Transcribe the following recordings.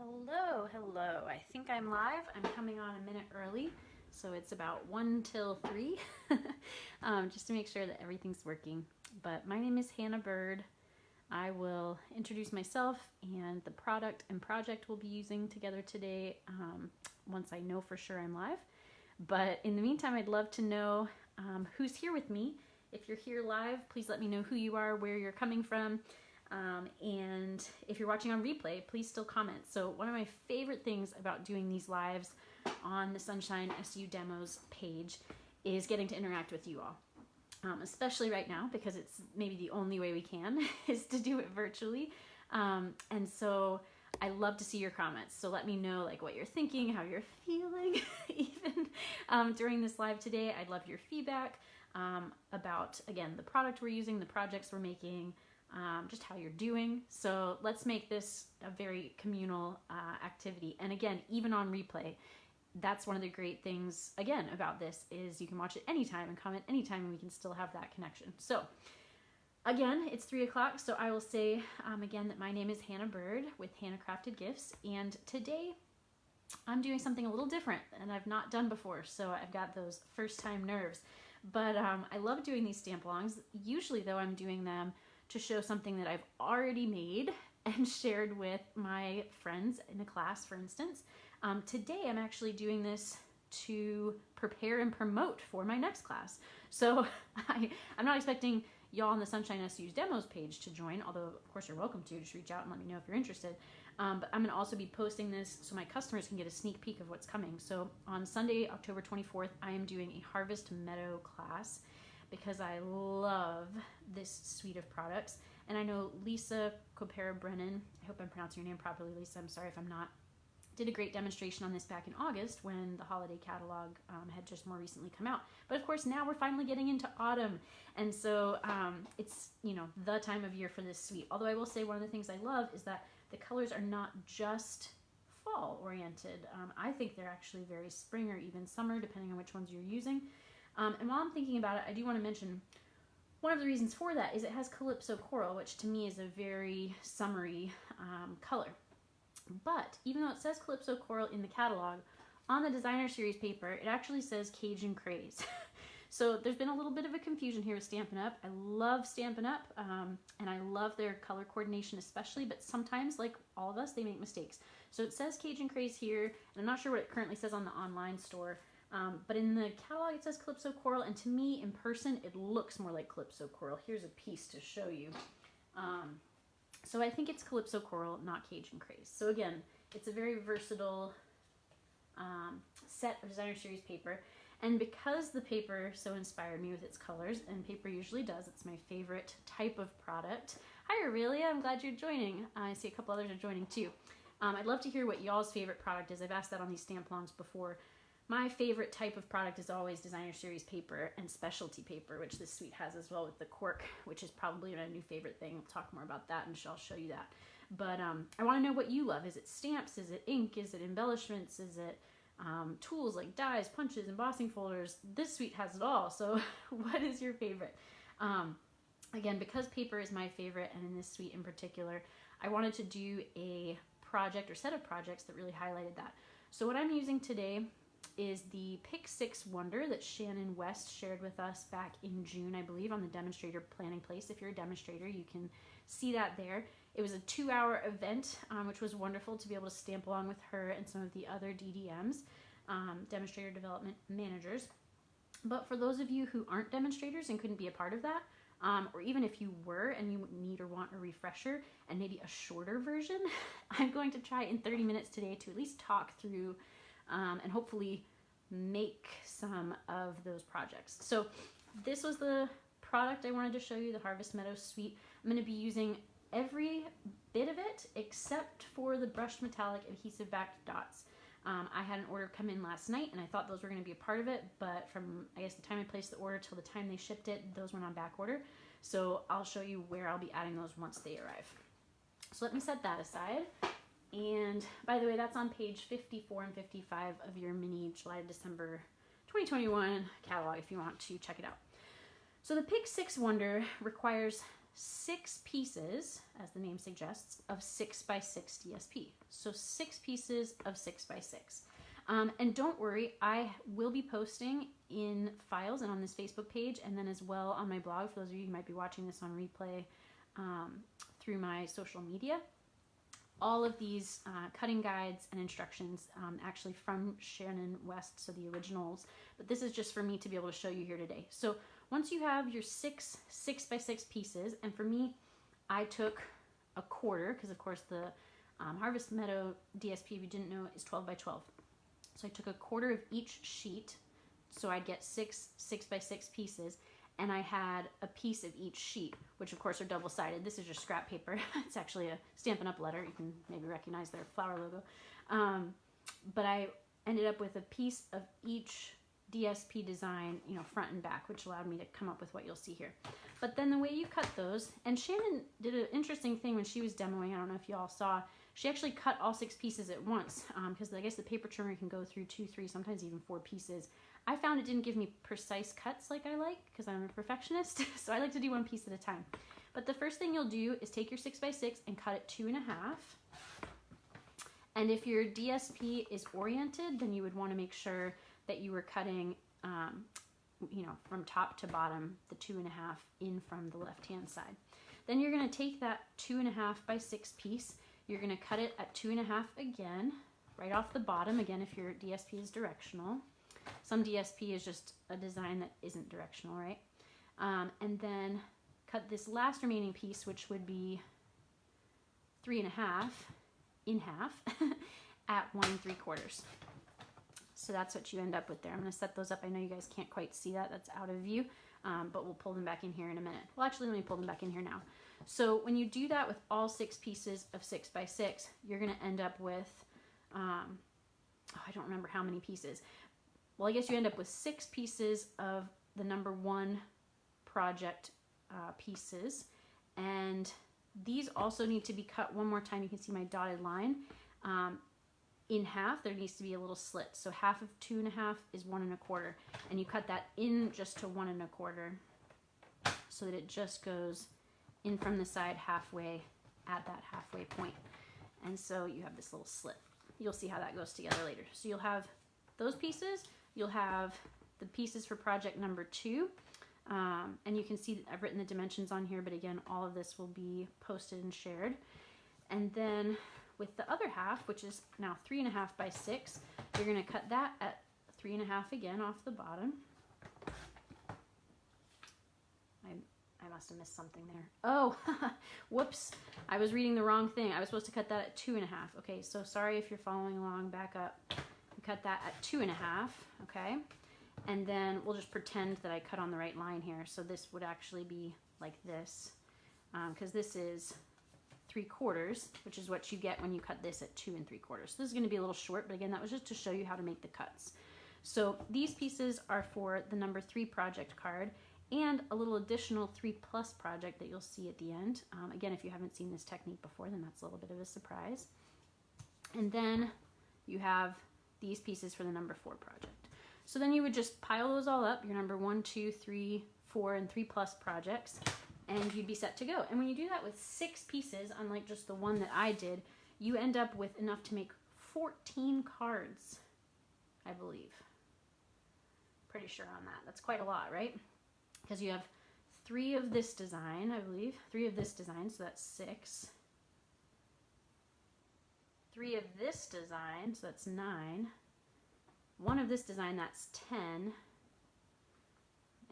Hello, hello. I think I'm live. I'm coming on a minute early, so it's about 1 till 3, just to make sure that everything's working. But my name is Hannah Byrd. I will introduce myself and the product and project we'll be using together today once I know for sure I'm live. But in the meantime, I'd love to know who's here with me. If you're here live, please let me know who you are, where you're coming from. And if you're watching on replay, please still comment. So one of my favorite things about doing these lives on the Sunshine SU Demos page is getting to interact with you all. Especially right now, because it's maybe the only way we can is to do it virtually. And so I love to see your comments. So let me know like what you're thinking, how you're feeling, even during this live today. I'd love your feedback about, again, the product we're using, the projects we're making, just how you're doing. So let's make this a very communal activity. And again, even on replay, that's one of the great things, again, about this is you can watch it anytime and comment anytime and we can still have that connection. So again, it's 3 o'clock. So I will say again that my name is Hannah Byrd with Hannah Crafted Gifts. And today I'm doing something a little different and I've not done before. So I've got those first time nerves, but I love doing these stamp alongs. Usually though, I'm doing them to show something that I've already made and shared with my friends in a class, for instance. Today I'm actually doing this to prepare and promote for my next class. So I'm not expecting y'all on the Sunshine SU's Demos page to join, although of course you're welcome to. Just reach out and let me know if you're interested. But I'm gonna also be posting this so my customers can get a sneak peek of what's coming. So on Sunday, October 24th, I am doing a Harvest Meadow class because I love this suite of products. And I know Lisa Copera-Brennan, I hope I'm pronouncing your name properly, Lisa, I'm sorry if I'm not, did a great demonstration on this back in August when the holiday catalog had just more recently come out. But of course now we're finally getting into autumn. And so it's, you know, the time of year for this suite. Although I will say one of the things I love is that the colors are not just fall oriented. I think they're actually very spring or even summer, depending on which ones you're using. And while I'm thinking about it, I do want to mention one of the reasons for that is it has Calypso Coral, which to me is a very summery color. But even though it says Calypso Coral in the catalog, on the designer series paper, it actually says Cajun Craze. So there's been a little bit of a confusion here with Stampin' Up. I love Stampin' Up, and I love their color coordination especially, but sometimes, like all of us, they make mistakes. So it says Cajun Craze here, and I'm not sure what it currently says on the online store, but in the catalog it says Calypso Coral, and to me, in person, it looks more like Calypso Coral. Here's a piece to show you. So I think it's Calypso Coral, not Cajun Craze. So again, it's a very versatile set of designer series paper. And because the paper so inspired me with its colors, and paper usually does, it's my favorite type of product. Hi Aurelia, I'm glad you're joining. I see a couple others are joining too. I'd love to hear what y'all's favorite product is. I've asked that on these stamp alongs before. My favorite type of product is always designer series paper and specialty paper, which this suite has as well with the cork, which is probably a new favorite thing. We'll talk more about that and I'll show you that. But I want to know what you love. Is it stamps? Is it ink? Is it embellishments? Is it tools like dies, punches, embossing folders? This suite has it all. So what is your favorite? Again, because paper is my favorite, and in this suite in particular, I wanted to do a project or set of projects that really highlighted that. So what I'm using today is the Pick 6 Wonder that Shannon West shared with us back in June, I believe, on the Demonstrator planning place. If you're a demonstrator, you can see that there. It was a 2-hour event, which was wonderful to be able to stamp along with her and some of the other DDMs, Demonstrator Development Managers. But for those of you who aren't demonstrators and couldn't be a part of that, or even if you were and you need or want a refresher and maybe a shorter version, I'm going to try in 30 minutes today to at least talk through and hopefully make some of those projects. So this was the product I wanted to show you, the Harvest Meadow Suite. I'm going to be using every bit of it except for the brushed metallic adhesive backed dots. I had an order come in last night and I thought those were going to be a part of it, but from I guess the time I placed the order till the time they shipped it, those went on back order. So I'll show you where I'll be adding those once they arrive. So let me set that aside. And by the way, that's on page 54 and 55 of your mini July to December 2021 catalog if you want to check it out. So the Pick 6 Wonder requires 6 pieces, as the name suggests, of 6x6 DSP. So 6 pieces of 6x6. And don't worry, I will be posting in files and on this Facebook page, and then as well on my blog, for those of you who might be watching this on replay through my social media. All of these cutting guides and instructions actually from Shannon West, so the originals, but this is just for me to be able to show you here today. So once you have your 6 6x6 pieces, and for me, I took a quarter, because of course the Harvest Meadow DSP, if you didn't know, is 12 by 12. So I took a quarter of each sheet, so I'd get 6 6x6 pieces, and I had a piece of each sheet, which of course are double-sided. This is just scrap paper. It's actually a Stampin' Up! Letter. You can maybe recognize their flower logo. But I ended up with a piece of each DSP design, you know, front and back, which allowed me to come up with what you'll see here. But then the way you cut those, and Shannon did an interesting thing when she was demoing, I don't know if you all saw, she actually cut all 6 pieces at once, because I guess the paper trimmer can go through 2, 3, sometimes even 4 pieces. I found it didn't give me precise cuts like I like, because I'm a perfectionist, so I like to do 1 piece at a time. But the first thing you'll do is take your 6x6 and cut it 2.5. And if your DSP is oriented, then you would want to make sure that you were cutting, you know, from top to bottom, the 2.5 in from the left-hand side. Then you're going to take that 2.5 by 6 piece, you're going to cut it at 2.5 again, right off the bottom, again, if your DSP is directional. Some DSP is just a design that isn't directional, right? And then cut this last remaining piece, which would be 3.5 in half at 1 3/4. So that's what you end up with there. I'm going to set those up. I know you guys can't quite see that. That's out of view, but we'll pull them back in here in a minute. Well, actually, let me pull them back in here now. So when you do that with all 6 pieces of 6x6, you're going to end up with, I don't remember how many pieces. Well, I guess you end up with 6 pieces of the number 1 project pieces. And these also need to be cut one more time. You can see my dotted line. In half, there needs to be a little slit. So half of 2.5 is 1 1/4. And you cut that in just to 1 1/4 so that it just goes in from the side halfway at that halfway point. And so you have this little slit. You'll see how that goes together later. So you'll have those pieces. You'll have the pieces for project number 2. And you can see that I've written the dimensions on here, but again, all of this will be posted and shared. And then with the other half, which is now 3.5 by 6, you're going to cut that at 3.5 again off the bottom. I must have missed something there. Oh, whoops. I was reading the wrong thing. I was supposed to cut that at 2.5. Okay, so sorry if you're following along, back up. You cut that at 2.5, okay? And then we'll just pretend that I cut on the right line here. So this would actually be like this, because this is 3/4, which is what you get when you cut this at 2 3/4. So this is going to be a little short, but again, that was just to show you how to make the cuts. So these pieces are for the number 3 project card and a little additional 3+ project that you'll see at the end. Again, if you haven't seen this technique before, then that's a little bit of a surprise. And then you have these pieces for the number 4 project. So then you would just pile those all up, your number 1, 2, 3, 4, and 3+ projects, and you'd be set to go. And when you do that with 6 pieces, unlike just the one that I did, you end up with enough to make 14 cards, I believe. Pretty sure on that. That's quite a lot, right? Because you have 3 of this design, I believe. 3 of this design, so that's 6. 3 of this design, so that's 9. 1 of this design, that's 10.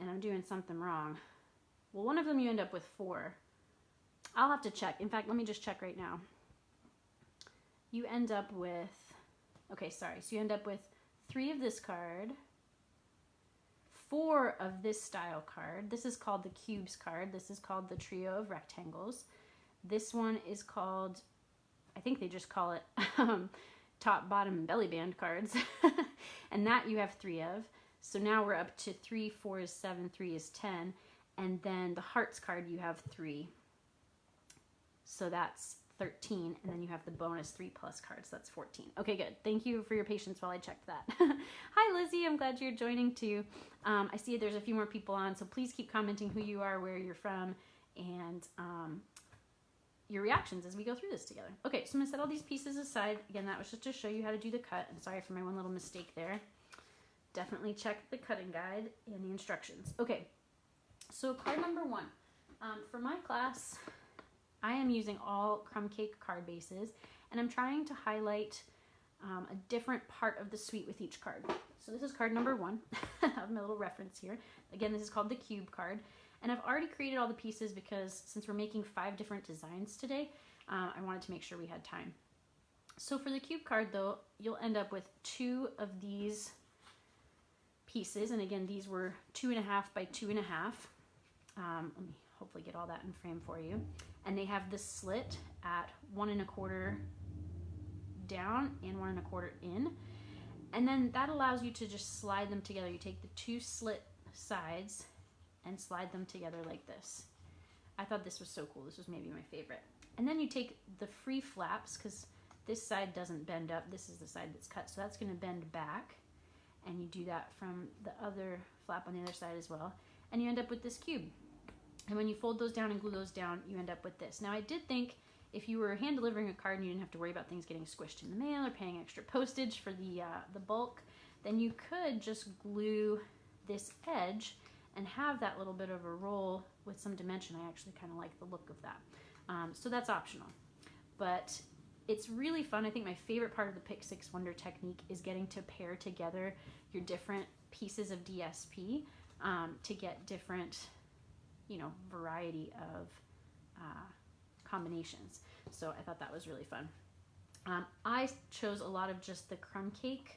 And I'm doing something wrong. Well, one of them you end up with 4. I'll have to check. In fact, let me just check right now. You end up with, okay, sorry. So you end up with 3 of this card, 4 of this style card. This is called the cubes card. This is called the trio of rectangles. This one is called, I think they just call it top, bottom, and belly band cards. And that you have 3 of. So now we're up to 3, 4 is 7, 3 is 10. And then the hearts card you have 3. So that's 13. And then you have the bonus 3+ cards. That's 14. Okay, good. Thank you for your patience while I checked that. Hi, Lizzie. I'm glad you're joining too. I see there's a few more people on, so please keep commenting who you are, where you're from, and your reactions as we go through this together. Okay, so I'm gonna set all these pieces aside. Again, that was just to show you how to do the cut, and sorry for my one little mistake there. Definitely check the cutting guide and the instructions. Okay, so card number 1. For my class, I am using all Crumb Cake card bases, and I'm trying to highlight a different part of the suite with each card. So this is card number 1. I have my little reference here. Again, this is called the cube card. And I've already created all the pieces because since we're making 5 different designs today, I wanted to make sure we had time. So for the cube card though, you'll end up with 2 of these pieces. And again, these were 2.5 by 2.5. Let me hopefully get all that in frame for you. And they have this slit at 1 1/4 down and 1 1/4 in. And then that allows you to just slide them together. You take the 2 slit sides and slide them together like this. I thought this was so cool. This was maybe my favorite. And then you take the free flaps, because this side doesn't bend up. This is the side that's cut, so that's going to bend back. And you do that from the other flap on the other side as well. And you end up with this cube. And when you fold those down and glue those down, you end up with this. Now I did think if you were hand delivering a card and you didn't have to worry about things getting squished in the mail or paying extra postage for the bulk, then you could just glue this edge and have that little bit of a roll with some dimension. I actually kind of like the look of that. So that's optional. But it's really fun. I think my favorite part of the Pick 6 Wonder technique is getting to pair together your different pieces of DSP to get different, variety of combinations. So I thought that was really fun. I chose a lot of just the Crumb Cake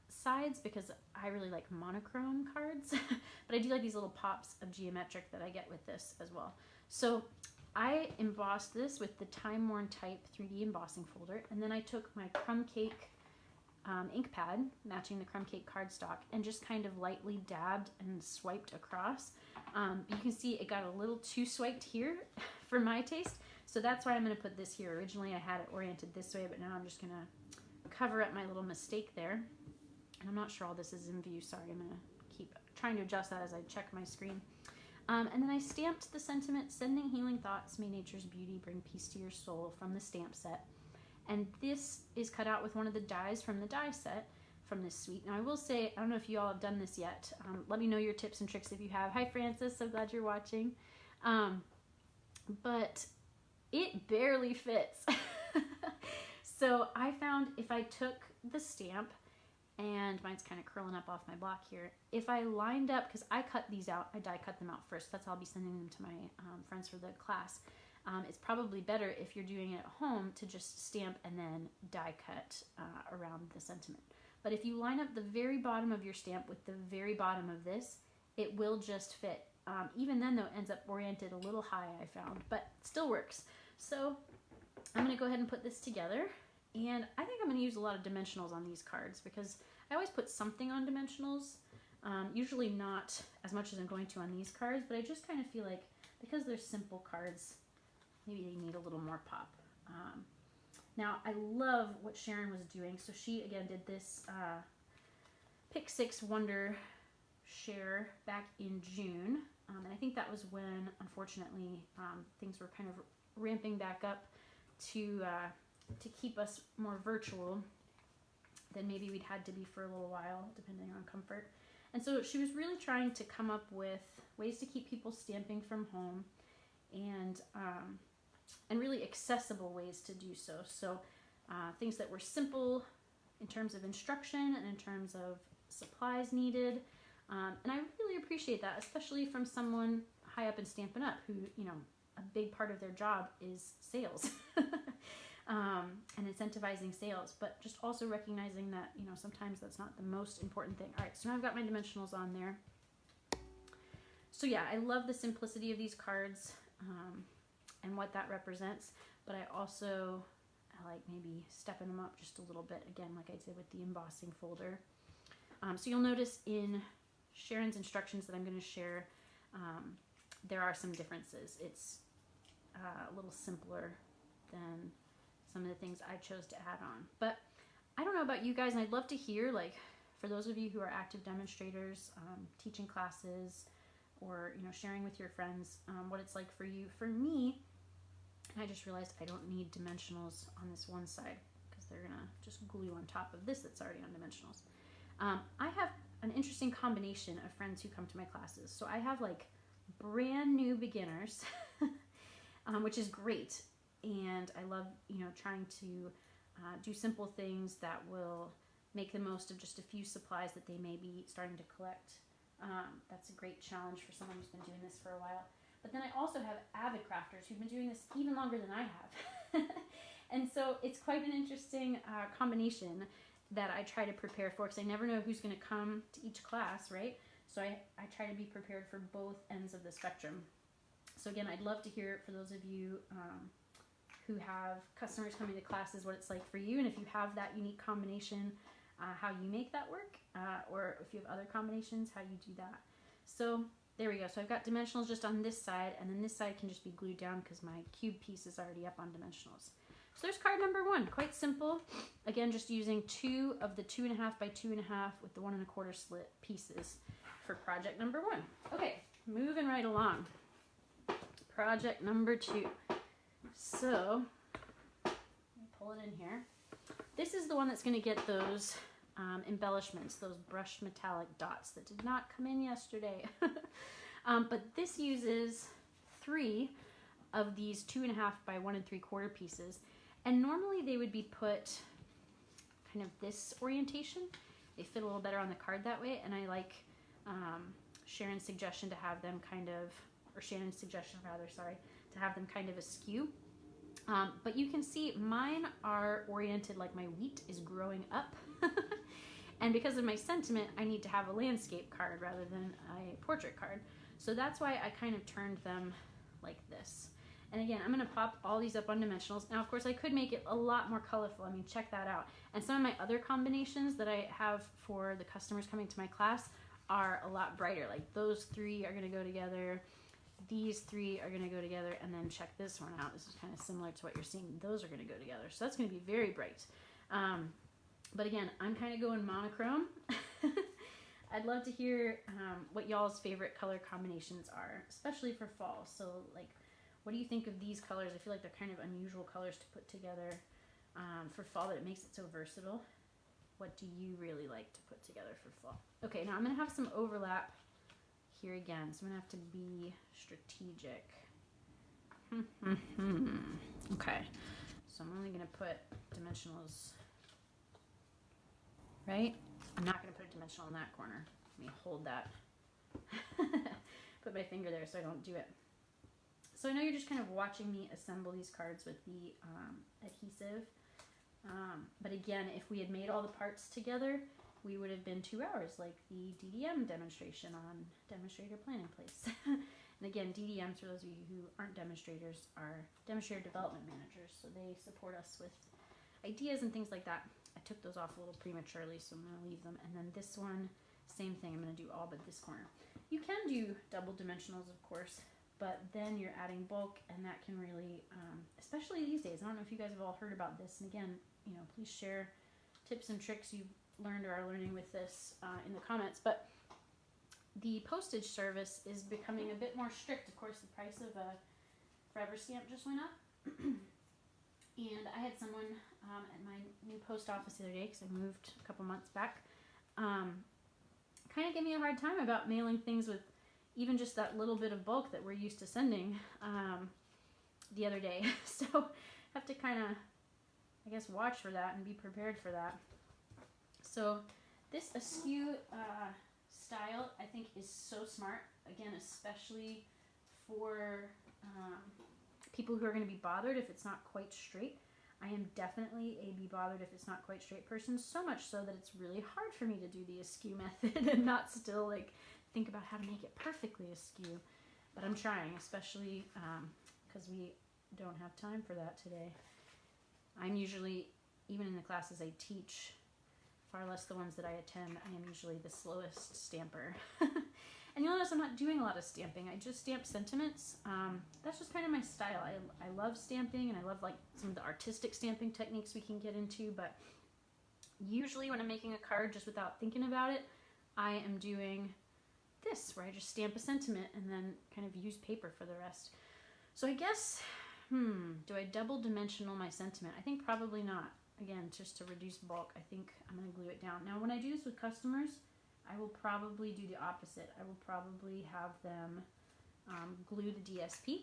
sides because I really like monochrome cards, but I do like these little pops of geometric that I get with this as well. So I embossed this with the Time Worn Type 3D embossing folder, and then I took my Crumb Cake ink pad, matching the Crumb Cake cardstock, and just kind of lightly dabbed and swiped across. You can see it got a little too swiped here for my taste, so that's why I'm going to put this here. Originally I had it oriented this way, but now I'm just going to cover up my little mistake there. And I'm not sure all this is in view. Sorry, I'm going to keep trying to adjust that as I check my screen. And then I stamped the sentiment, "Sending healing thoughts, may nature's beauty bring peace to your soul," from the stamp set. And this is cut out with one of the dies from the die set from this suite. Now I will say, I don't know if you all have done this yet. Let me know your tips and tricks if you have. Hi Francis, so glad you're watching. But it barely fits. So I found if I took the stamp, and mine's kind of curling up off my block here, if I lined up, because I cut these out, I die cut them out first, that's how I'll be sending them to my friends for the class. It's probably better if you're doing it at home to just stamp and then die cut around the sentiment. But if you line up the very bottom of your stamp with the very bottom of this, it will just fit. Even then though, it ends up oriented a little high, I found, but still works. So I'm going to go ahead and put this together. And I think I'm going to use a lot of dimensionals on these cards because I always put something on dimensionals. Usually not as much as I'm going to on these cards, but I just kind of feel like because they're simple cards, maybe they need a little more pop. Now, I love what Sharon was doing. So she, again, did this Pick 6 Wonder share back in June. And I think that was when, unfortunately, things were kind of ramping back up to keep us more virtual than maybe we'd had to be for a little while, depending on comfort. And so she was really trying to come up with ways to keep people stamping from home and really accessible ways to do so. So things that were simple in terms of instruction and in terms of supplies needed. And I really appreciate that, especially from someone high up in Stampin' Up! Who, a big part of their job is sales. And incentivizing sales, but just also recognizing that, sometimes that's not the most important thing. All right, so now I've got my dimensionals on there. So yeah, I love the simplicity of these cards and what that represents, but I like maybe stepping them up just a little bit, again, like I did with the embossing folder. So you'll notice in Sharon's instructions that I'm going to share, there are some differences. It's a little simpler than some of the things I chose to add on. But I don't know about you guys, and I'd love to hear, like, for those of you who are active demonstrators, teaching classes, or, you know, sharing with your friends what it's like for you. For me, I just realized I don't need dimensionals on this one side because they're gonna just glue on top of this that's already on dimensionals. I have an interesting combination of friends who come to my classes. So I have like brand new beginners, which is great. And I love, you know, trying to do simple things that will make the most of just a few supplies that they may be starting to collect. That's a great challenge for someone who's been doing this for a while. But then I also have avid crafters who've been doing this even longer than I have. And so it's quite an interesting combination that I try to prepare for, because I never know who's going to come to each class, right? So I try to be prepared for both ends of the spectrum. So again, I'd love to hear for those of you who have customers coming to classes what it's like for you, and if you have that unique combination, how you make that work, or if you have other combinations, how you do that. So there we go. So I've got dimensionals just on this side, and then this side can just be glued down because my cube piece is already up on dimensionals. So there's card number 1, quite simple. Again, just using 2 of the 2.5 by 2.5 with the 1 1/4 slit pieces for project number 1. Okay, moving right along. Project number 2. So, let me pull it in here. This is the one that's going to get those embellishments, those brushed metallic dots that did not come in yesterday. But this uses 3 of these 2.5 by 1 3/4 pieces. And normally they would be put kind of this orientation. They fit a little better on the card that way. And I like Sharon's suggestion to have them kind of, or Shannon's suggestion rather, sorry, to have them kind of askew. But you can see mine are oriented like my wheat is growing up. And because of my sentiment, I need to have a landscape card rather than a portrait card. So that's why I kind of turned them like this. And again, I'm going to pop all these up on dimensionals. Now, of course, I could make it a lot more colorful. I mean, check that out. And some of my other combinations that I have for the customers coming to my class are a lot brighter. Like those 3 are going to go together. These 3 are going to go together. And then check this one out. This is kind of similar to what you're seeing. Those are going to go together. So that's going to be very bright. But again, I'm kind of going monochrome. I'd love to hear what y'all's favorite color combinations are, especially for fall. So like, what do you think of these colors? I feel like they're kind of unusual colors to put together for fall, but it makes it so versatile. What do you really like to put together for fall? Okay, now I'm going to have some overlap here again, so I'm going to have to be strategic. Okay, so I'm only going to put dimensionals, right? I'm not going to put a dimensional in that corner. Let me hold that. Put my finger there so I don't do it. So I know you're just kind of watching me assemble these cards with the adhesive. But again, if we had made all the parts together, we would have been 2 hours, like the DDM demonstration on Demonstrator Planning Place. And again, DDMs, for those of you who aren't demonstrators, are Demonstrator Development Managers. So they support us with ideas and things like that. I took those off a little prematurely, so I'm going to leave them. And then this one, same thing. I'm going to do all but this corner. You can do double dimensionals, of course, but then you're adding bulk, and that can really, especially these days, I don't know if you guys have all heard about this, and again, you know, please share tips and tricks you've learned or are learning with this in the comments, but the postage service is becoming a bit more strict. Of course, the price of a forever stamp just went up, and I had someone at my new post office the other day, because I moved a couple months back, kind of give me a hard time about mailing things with even just that little bit of bulk that we're used to sending the other day. So have to kind of, I guess, watch for that and be prepared for that. So this askew style, I think, is so smart. Again, especially for people who are going to be bothered if it's not quite straight. I am definitely a be bothered if it's not quite straight person, so much so that it's really hard for me to do the askew method and not still like think about how to make it perfectly askew. But I'm trying, especially because we don't have time for that today. I'm usually, even in the classes I teach, far less the ones that I attend, I am usually the slowest stamper. And you'll notice I'm not doing a lot of stamping. I just stamp sentiments. That's just kind of my style. I love stamping, and I love like some of the artistic stamping techniques we can get into, but usually when I'm making a card just without thinking about it, I am doing this, where I just stamp a sentiment and then kind of use paper for the rest. So I guess, do I double dimensional my sentiment? I think probably not. Again, just to reduce bulk, I think I'm going to glue it down. Now, when I do this with customers, I will probably do the opposite. I will probably have them glue the DSP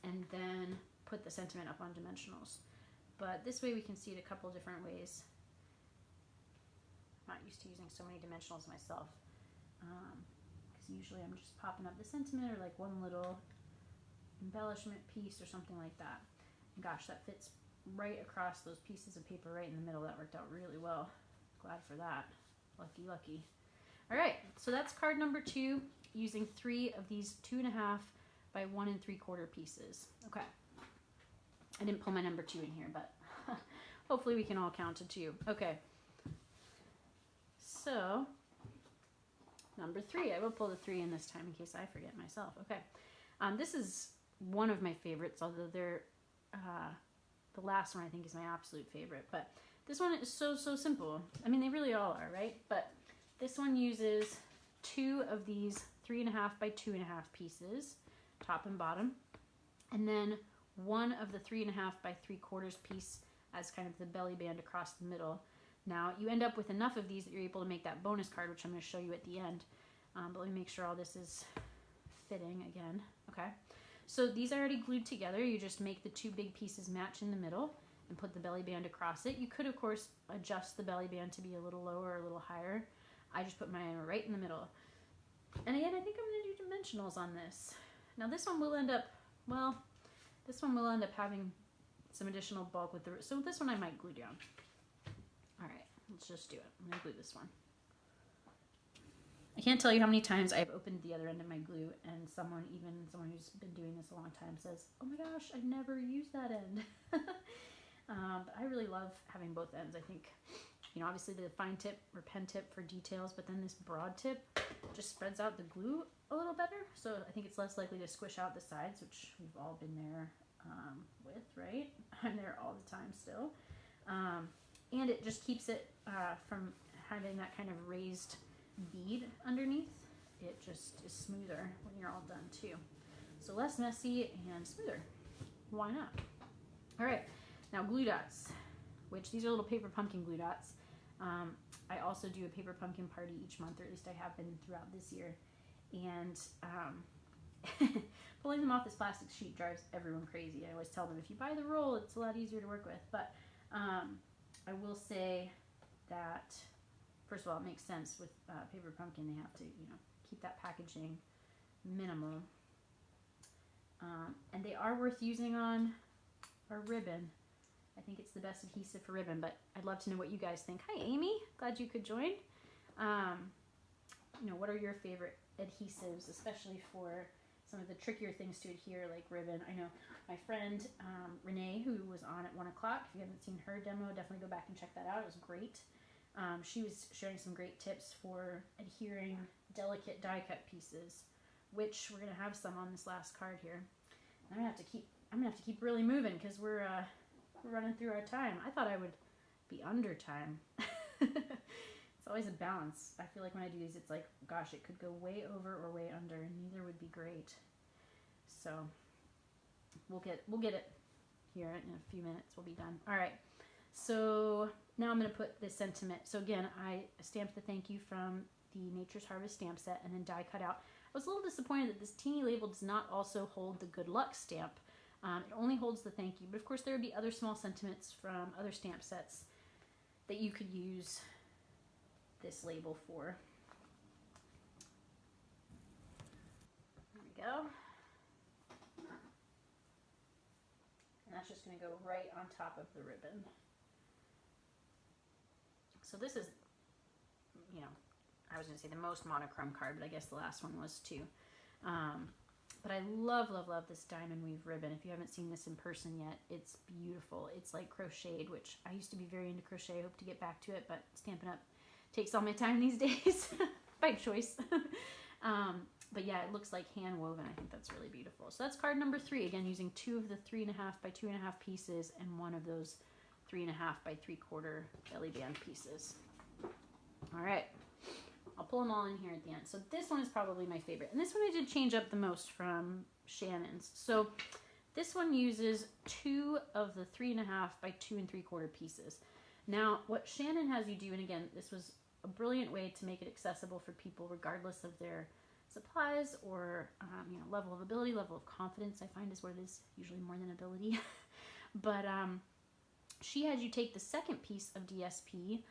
and then put the sentiment up on dimensionals. But this way we can see it a couple different ways. I'm not used to using so many dimensionals myself, because usually I'm just popping up the sentiment or like one little embellishment piece or something like that. And gosh, that fits right across those pieces of paper right in the middle. That worked out really well. Glad for that. Lucky, lucky. All right, so that's card number 2, using 3 of these 2.5 by 1 3/4 pieces. Okay. I didn't pull my number 2 in here, but hopefully we can all count to 2. Okay. So, number 3. I will pull the 3 in this time in case I forget myself. Okay. This is one of my favorites, although they're, the last one I think is my absolute favorite. But this one is so simple. I mean, they really all are, right? But this one uses 2 of these 3.5 by 2.5 pieces, top and bottom, and then 1 of the 3.5 by 3/4 piece as kind of the belly band across the middle. Now you end up with enough of these that you're able to make that bonus card, which I'm going to show you at the end. But let me make sure all this is fitting again. Okay, so these are already glued together. You just make the 2 big pieces match in the middle and put the belly band across it. You could, of course, adjust the belly band to be a little lower or a little higher. I just put mine right in the middle. And again, I think I'm going to do dimensionals on this. Now this one will end up, well, this one will end up having some additional bulk with the, so this one I might glue down. All right, let's just do it. I'm going to glue this one. I can't tell you how many times I've opened the other end of my glue and someone who's been doing this a long time says, oh my gosh, I've never used that end. But I really love having both ends. I think, you know, obviously the fine tip or pen tip for details, but then this broad tip just spreads out the glue a little better. So I think it's less likely to squish out the sides, which we've all been there with, right? I'm there all the time still. And it just keeps it from having that kind of raised bead underneath. It just is smoother when you're all done too. So less messy and smoother. Why not? All right, now glue dots, which these are little paper pumpkin glue dots. I also do a paper pumpkin party each month, or at least I have been throughout this year. And pulling them off this plastic sheet drives everyone crazy. I always tell them, if you buy the roll, it's a lot easier to work with. But I will say that, first of all, it makes sense with paper pumpkin. They have to, you know, keep that packaging minimal. And they are worth using on our ribbon. I think it's the best adhesive for ribbon, but I'd love to know what you guys think. Hi, Amy. Glad you could join. You know, what are your favorite adhesives, especially for some of the trickier things to adhere, like ribbon? I know my friend Renee, who was on at 1 o'clock. If you haven't seen her demo, definitely go back and check that out. It was great. She was sharing some great tips for adhering delicate die cut pieces, which we're gonna have some on this last card here. I'm gonna have to keep really moving because we're running through our time. I thought I would be under time. It's always a balance. I feel like when I do these, it's like, gosh, it could go way over or way under, and neither would be great. So we'll get it here in a few minutes. We'll be done. All right. So now I'm going to put this sentiment. So again, I stamped the thank you from the Nature's Harvest stamp set and then die cut out. I was a little disappointed that this teeny label does not also hold the good luck stamp. It only holds the thank you, but of course there would be other small sentiments from other stamp sets that you could use this label for. There we go. And that's just going to go right on top of the ribbon. So this is, you know, I was going to say the most monochrome card, but I guess the last one was too. But I love, love, love this diamond weave ribbon. If you haven't seen this in person yet, it's beautiful. It's like crocheted, which I used to be very into crochet. I hope to get back to it, but Stampin' Up! Takes all my time these days by choice. But yeah, it looks like hand woven. I think that's really beautiful. So that's card number 3. Again, using 2 of the 3.5 by 2.5 pieces and 1 of those 3.5 by 3/4 belly band pieces. All right, I'll pull them all in here at the end. So this one is probably my favorite. And this one I did change up the most from Shannon's. So this one uses 2 of the 3.5 by 2 3/4 pieces. Now, what Shannon has you do, and again, this was a brilliant way to make it accessible for people regardless of their supplies or level of ability, level of confidence, I find is what it is, usually more than ability. But she had you take the second piece of DSP,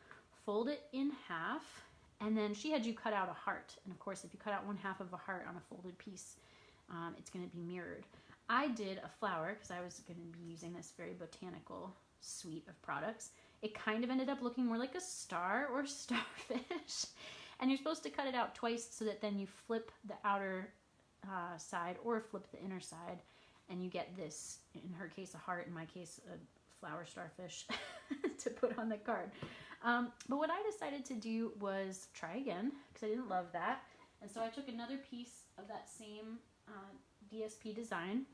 fold it in half, and then she had you cut out a heart. And of course, if you cut out 1/2 of a heart on a folded piece, it's going to be mirrored. I did a flower because I was going to be using this very botanical suite of products. It kind of ended up looking more like a star or starfish. And you're supposed to cut it out twice so that then you flip the outer side or flip the inner side, and you get this, in her case, a heart, in my case, a flower starfish to put on the card. But what I decided to do was try again because I didn't love that. And so I took another piece of that same DSP design,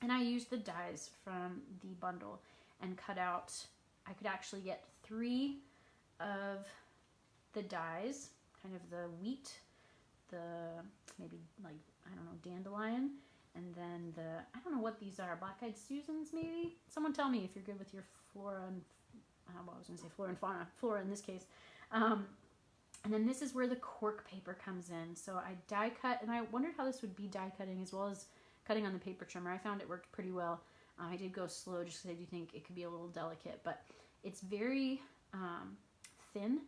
and I used the dies from the bundle and cut out, I could actually get 3 of the dies, kind of the wheat, the maybe like, I don't know, dandelion, and then the, I don't know what these are, black-eyed Susans maybe? Someone tell me if you're good with your flora and, well, I was going to say flora and fauna, flora in this case. And then this is where the cork paper comes in. So I die cut, and I wondered how this would be die cutting as well as cutting on the paper trimmer. I found it worked pretty well. I did go slow just because I do think it could be a little delicate, but it's very thin,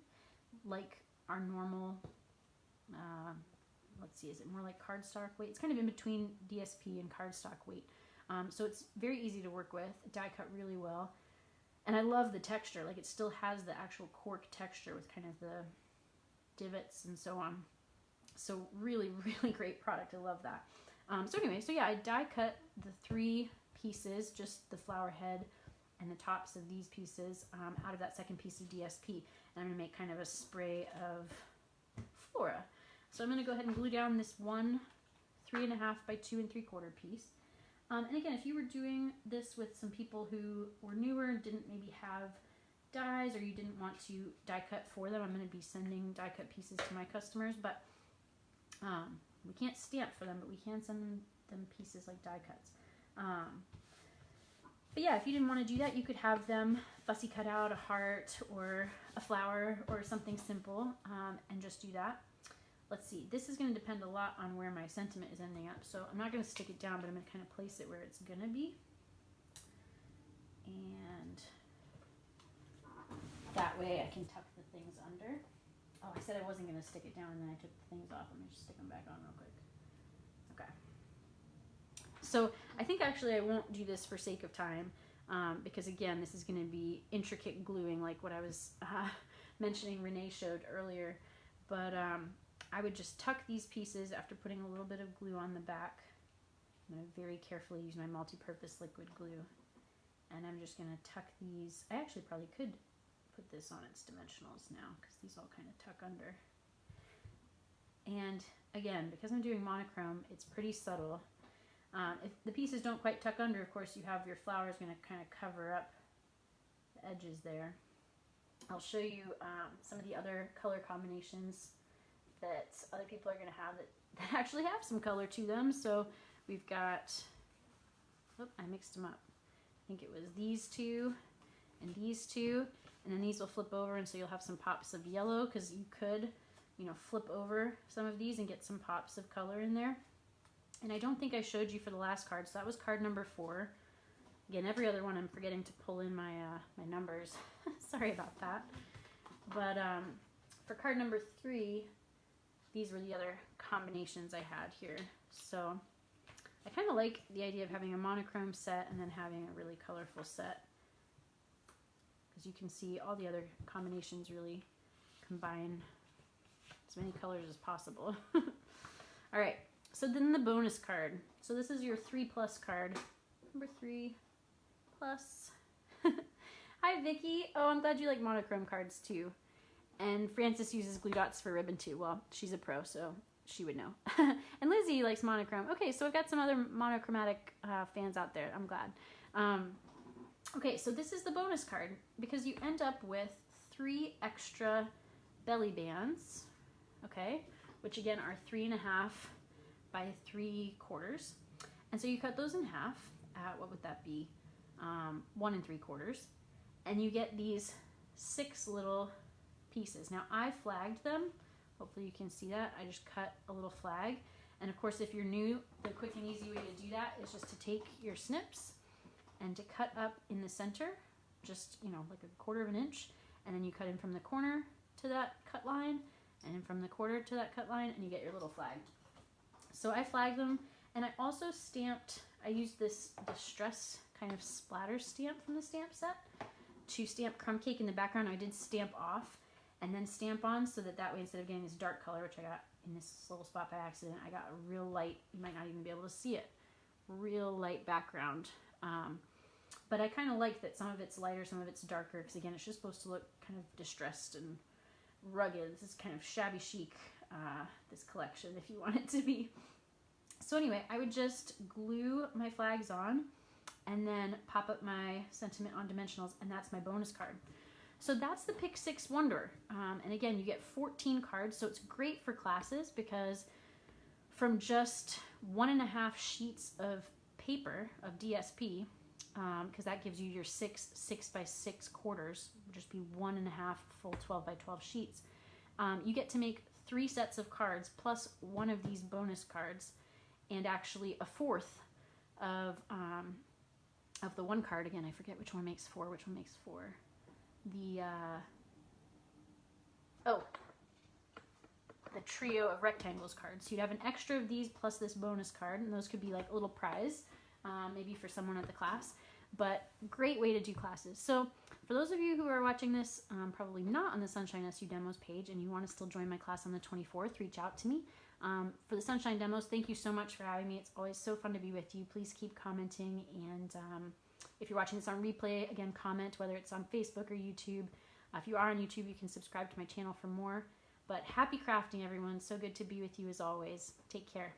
like our normal, let's see, is it more like cardstock weight? It's kind of in between DSP and cardstock weight. So it's very easy to work with, die cut really well. And I love the texture, like it still has the actual cork texture with kind of the divots and so on. So really, really great product. I love that. So anyway, so yeah, I die cut the 3 pieces, just the flower head and the tops of these pieces out of that second piece of DSP. And I'm going to make kind of a spray of flora. So I'm going to go ahead and glue down this one 3.5 by 2 3/4 piece. And again, if you were doing this with some people who were newer and didn't maybe have dies, or you didn't want to die cut for them, I'm going to be sending die cut pieces to my customers, but we can't stamp for them, but we can send them pieces like die cuts. But yeah, if you didn't want to do that, you could have them fussy cut out a heart or a flower or something simple, and just do that. Let's see, this is going to depend a lot on where my sentiment is ending up, so I'm not going to stick it down, but I'm going to kind of place it where it's going to be. And that way I can tuck the things under. Oh, I said I wasn't going to stick it down, and then I took the things off. Let me just stick them back on real quick. Okay. So I think actually I won't do this for sake of time, because again, this is going to be intricate gluing like what I was mentioning Renee showed earlier. But I would just tuck these pieces after putting a little bit of glue on the back. I'm going to very carefully use my multi-purpose liquid glue. And I'm just going to tuck these. I actually probably could put this on its dimensionals now because these all kind of tuck under. And again, because I'm doing monochrome, it's pretty subtle. If the pieces don't quite tuck under, of course, you have your flowers going to kind of cover up the edges there. I'll show you some of the other color combinations that other people are going to have that actually have some color to them. So we've got, oh, I mixed them up. I think it was these 2 and these 2, and then these will flip over, and so you'll have some pops of yellow, because you could, flip over some of these and get some pops of color in there. And I don't think I showed you for the last card, so that was card number 4. Again, every other one I'm forgetting to pull in my my numbers. Sorry about that. But for card number 3, these were the other combinations I had here. So I kind of like the idea of having a monochrome set and then having a really colorful set, because you can see all the other combinations really combine as many colors as possible. All right, so then the bonus card. So this is your 3+ card. Number 3+. Hi, Vicky. Oh, I'm glad you like monochrome cards too. And Frances uses glue dots for ribbon too. Well, she's a pro, so she would know. And Lizzie likes monochrome. Okay, so I've got some other monochromatic fans out there. I'm glad. Okay, so this is the bonus card, because you end up with 3 extra belly bands. okay, which again are 3.5 by 3/4. And so you cut those in half at, what would that be? 1 3/4. And you get these 6 little pieces. Now I flagged them. Hopefully you can see that. I just cut a little flag. And of course, if you're new, the quick and easy way to do that is just to take your snips and to cut up in the center, just, you know, like 1/4 inch. And then you cut in from the corner to that cut line, and from the quarter to that cut line, and you get your little flag. So I flagged them, and I also stamped, I used this distress kind of splatter stamp from the stamp set to stamp Crumb Cake in the background. I did stamp off and then stamp on, so that way instead of getting this dark color, which I got in this little spot by accident, I got a real light, you might not even be able to see it, real light background. But I kind of like that some of it's lighter, some of it's darker, because again, it's just supposed to look kind of distressed and rugged. This is kind of shabby chic, this collection, if you want it to be. So anyway, I would just glue my flags on and then pop up my sentiment on dimensionals, and that's my bonus card. So that's the Pick 6 Wonder. And again, you get 14 cards, so it's great for classes because from just 1.5 sheets of paper of DSP, because that gives you your 6 by 6/4, would just be 1.5 full 12 by 12 sheets. You get to make 3 sets of cards plus one of these bonus cards, and actually a 4th of the one card. Again, I forget which one makes 4. Which one makes 4? The trio of rectangles cards. So you'd have an extra of these plus this bonus card, and those could be like a little prize, maybe for someone at the class. But great way to do classes. So for those of you who are watching this, probably not on the Sunshine SU Demos page, and you want to still join my class on the 24th, reach out to me. For the Sunshine Demos, thank you so much for having me. It's always so fun to be with you. Please keep commenting, and if you're watching this on replay, again, comment, whether it's on Facebook or YouTube. If you are on YouTube, you can subscribe to my channel for more. But happy crafting, everyone. So good to be with you as always. Take care.